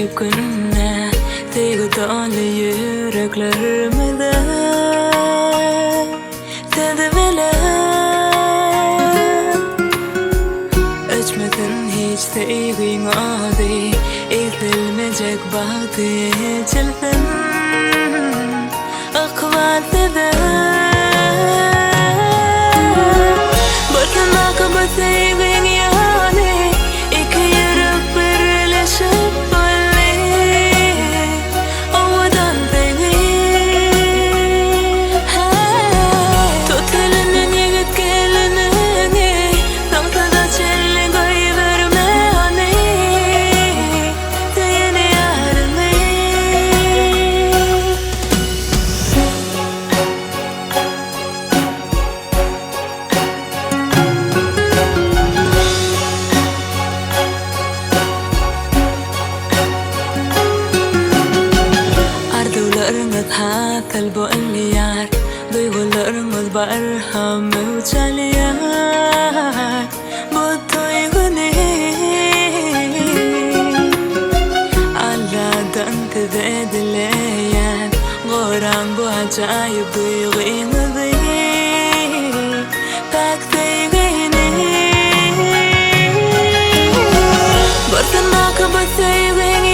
kayıp gününe Teygu dolu yüreklerimize Dedi bile Öçmedin hiç sevgin adi İzilmeyecek baktı içildin Akval dedi Bırkın akıbı sevgin yani İki yürek birleşip böyle Ovadan sevgin Tut elinin yigit gelini Tamsada çelli koyuverme hani Seni yarını Ardularımız hatal bu elliyar Duygularımız barham uçalıyar Bu duygunu Allah'tan teze dileyen Goran bu acayip duygumuzu Pek sevgini Bırsın akıbı sevgini